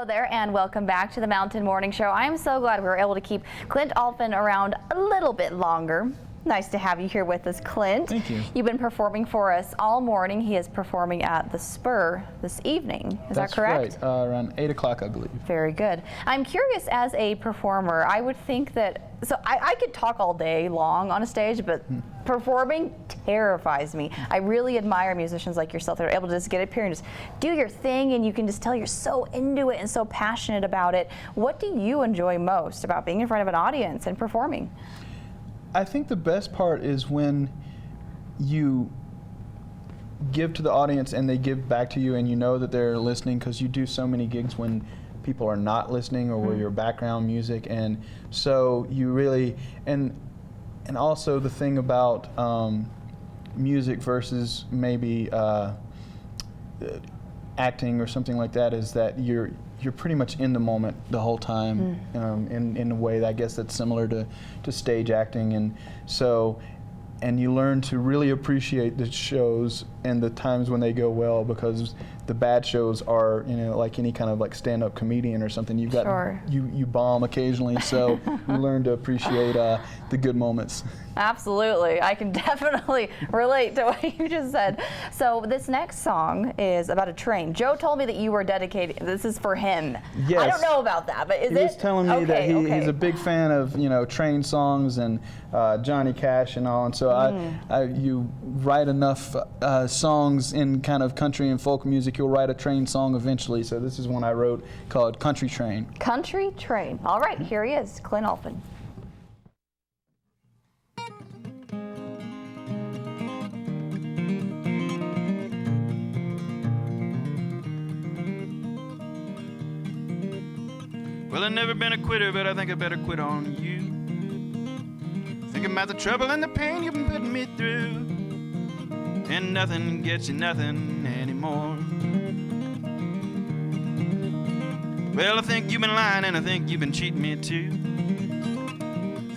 Hello there and welcome back to the Mountain Morning Show. I am so glad we were able to keep Clint Alphin around a little bit longer. Nice to have you here with us, Clint. Thank you. You've been performing for us all morning. He is performing at the Spur this evening. Is that correct? That's right, around 8 o'clock, I believe. Very good. I'm curious, as a performer, I would think that, so I could talk all day long on a stage, but performing terrifies me. I really admire musicians like yourself that are able to just get up here and just do your thing, and you can just tell you're so into it and so passionate about it. What do you enjoy most about being in front of an audience and performing? I think the best part is when you give to the audience and they give back to you and you know that they're listening, because you do so many gigs when people are not listening or where your background music, and so you really, and also the thing about music versus maybe acting or something like that is that you're pretty much in the moment the whole time, in a way that I guess that's similar to stage acting, and so, and you learn to really appreciate the shows and the times when they go well, because the bad shows are, you know, like any kind of like stand-up comedian or something, you've got you bomb occasionally, so you learn to appreciate the good moments. Absolutely. I can definitely relate to what you just said. So this next song is about a train. Joe told me that you were dedicating, this is for him. Yes. I don't know about that, but is it? He was telling me that he's a big fan of, you know, train songs and Johnny Cash and all, and so you write enough songs in kind of country and folk music, you'll write a train song eventually, so this is one I wrote called Country Train. Country Train. All right, here he is, Clint Alphin. Well, I've never been a quitter, but I think I better quit on you. Thinking about the trouble and the pain you've been putting me through, and nothing gets you nothing anymore. Well, I think you've been lying, and I think you've been cheating me too.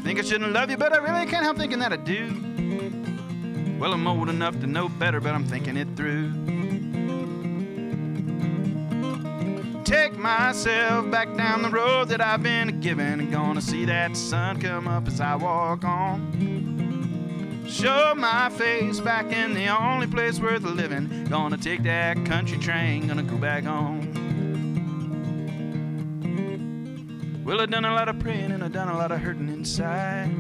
Think I shouldn't love you, but I really can't help thinking that I do. Well, I'm old enough to know better, but I'm thinking it through. Take myself back down the road that I've been given, and gonna see that sun come up as I walk on. Show my face back in the only place worth living. Gonna take that country train, gonna go back home. Well, I've done a lot of praying and I've done a lot of hurting inside.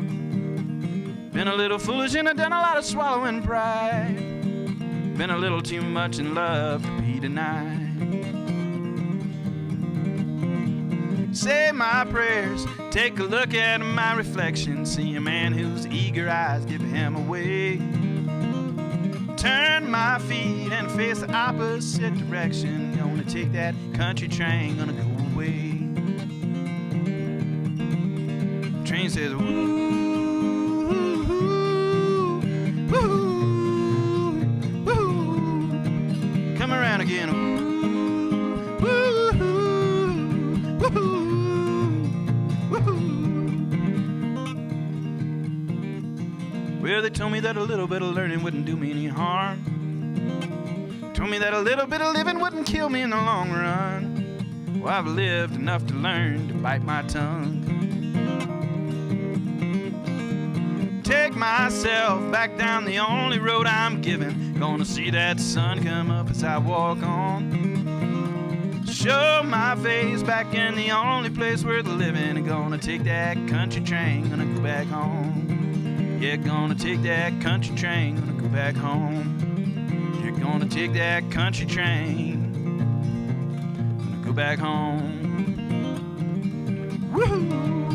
Been a little foolish and I've done a lot of swallowing pride. Been a little too much in love to be denied. Say my prayers, take a look at my reflection. See a man whose eager eyes give him away. Turn my feet and face the opposite direction. Gonna take that country train, gonna go away. Train says, woo, woo, woo, woo. Come around again, woo, woo, woo. Well, they told me that a little bit of learning wouldn't do me any harm. Told me that a little bit of living wouldn't kill me in the long run. Well, I've lived enough to learn to bite my tongue. Take myself back down the only road I'm given. Gonna see that sun come up as I walk on. Show my face back in the only place worth living. Gonna take that country train, gonna go back home. Yeah, gonna take that country train, gonna go back home. You're gonna take that country train, gonna go back home. Woo!